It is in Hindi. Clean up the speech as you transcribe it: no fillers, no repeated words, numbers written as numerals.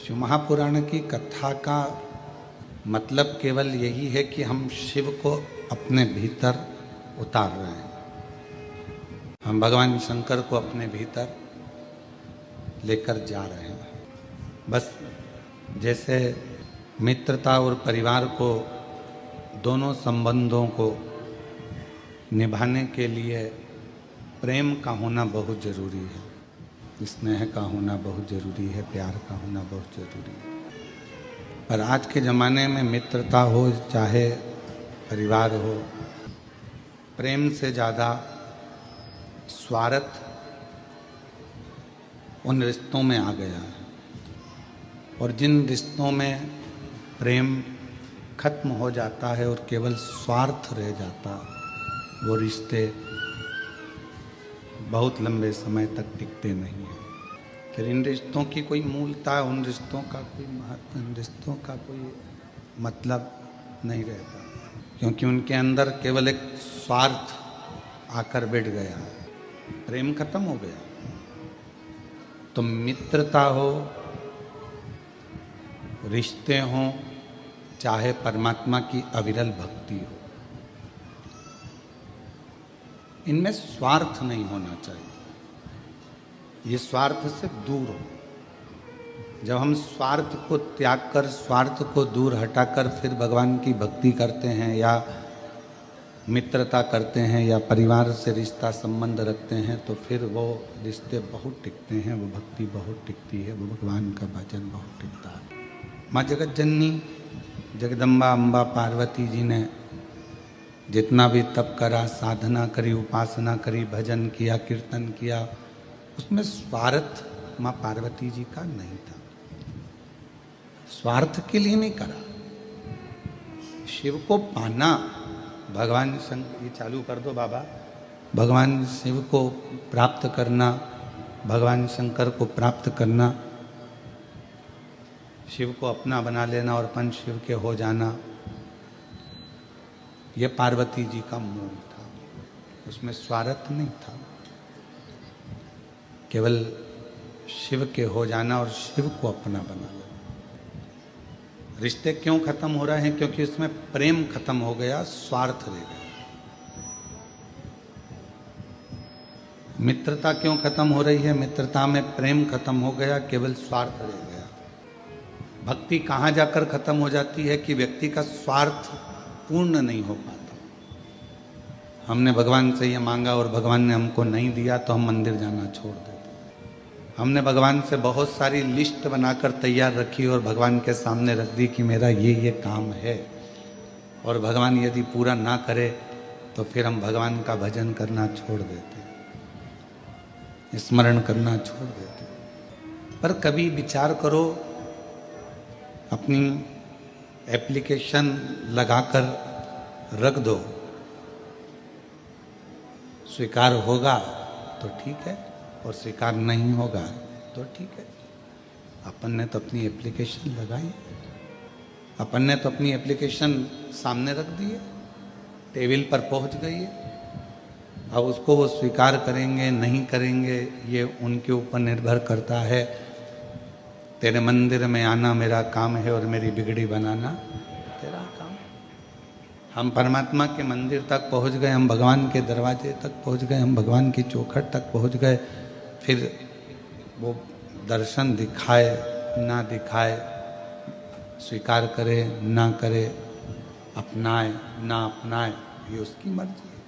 शिव महापुराण की कथा का मतलब केवल यही है कि हम शिव को अपने भीतर उतार रहे हैं, हम भगवान शंकर को अपने भीतर लेकर जा रहे हैं। बस जैसे मित्रता और परिवार को, दोनों संबंधों को निभाने के लिए प्रेम का होना बहुत ज़रूरी है, स्नेह का होना बहुत ज़रूरी है, प्यार का होना बहुत ज़रूरी है। पर आज के ज़माने में मित्रता हो चाहे परिवार हो, प्रेम से ज़्यादा स्वार्थ उन रिश्तों में आ गया है। और जिन रिश्तों में प्रेम खत्म हो जाता है और केवल स्वार्थ रह जाता, वो रिश्ते बहुत लंबे समय तक टिकते नहीं हैं। फिर इन रिश्तों की कोई मूलता, उन रिश्तों का कोई महत्व, इन रिश्तों का कोई मतलब नहीं रहता, क्योंकि उनके अंदर केवल एक स्वार्थ आकर बैठ गया है, प्रेम खत्म हो गया। तो मित्रता हो, रिश्ते हों, चाहे परमात्मा की अविरल भक्ति हो, इनमें स्वार्थ नहीं होना चाहिए। ये स्वार्थ से दूर हो। जब हम स्वार्थ को त्याग कर, स्वार्थ को दूर हटाकर फिर भगवान की भक्ति करते हैं या मित्रता करते हैं या परिवार से रिश्ता संबंध रखते हैं, तो फिर वो रिश्ते बहुत टिकते हैं, वो भक्ति बहुत टिकती है, वो भगवान का भजन बहुत टिकता है। माँ जगत जननी जगदम्बा अम्बा पार्वती जी ने जितना भी तप करा, साधना करी, उपासना करी, भजन किया, कीर्तन किया, उसमें स्वार्थ माँ पार्वती जी का नहीं था। स्वार्थ के लिए नहीं करा। शिव को पाना, भगवान शंकर, ये चालू कर दो बाबा, भगवान शिव को प्राप्त करना, भगवान शंकर को प्राप्त करना, शिव को अपना बना लेना और अपन शिव के हो जाना, ये पार्वती जी का मूल था। उसमें स्वार्थ नहीं था, केवल शिव के हो जाना और शिव को अपना बना लेना। रिश्ते क्यों खत्म हो रहे हैं? क्योंकि उसमें प्रेम खत्म हो गया, स्वार्थ रह गया। मित्रता क्यों खत्म हो रही है? मित्रता में प्रेम खत्म हो गया, केवल स्वार्थ रह गया। भक्ति कहाँ जाकर खत्म हो जाती है कि व्यक्ति का स्वार्थ पूर्ण नहीं हो पाता। हमने भगवान से ये मांगा और भगवान ने हमको नहीं दिया तो हम मंदिर जाना छोड़ देते। हमने भगवान से बहुत सारी लिस्ट बनाकर तैयार रखी और भगवान के सामने रख दी कि मेरा ये काम है, और भगवान यदि पूरा ना करे तो फिर हम भगवान का भजन करना छोड़ देते, स्मरण करना छोड़ देते। पर कभी विचार करो, अपनी एप्लीकेशन लगाकर रख दो, स्वीकार होगा तो ठीक है और स्वीकार नहीं होगा तो ठीक है। अपन ने तो अपनी एप्लीकेशन लगाई, अपन ने तो अपनी एप्लीकेशन सामने रख दी है, टेबल पर पहुंच गई है। अब उसको वो स्वीकार करेंगे नहीं करेंगे ये उनके ऊपर निर्भर करता है। तेरे मंदिर में आना मेरा काम है और मेरी बिगड़ी बनाना तेरा काम। हम परमात्मा के मंदिर तक पहुंच गए, हम भगवान के दरवाजे तक पहुंच गए, हम भगवान की चौखट तक पहुंच गए। फिर वो दर्शन दिखाए ना दिखाए, स्वीकार करे ना करे, अपनाए ना अपनाए, ये उसकी मर्जी है।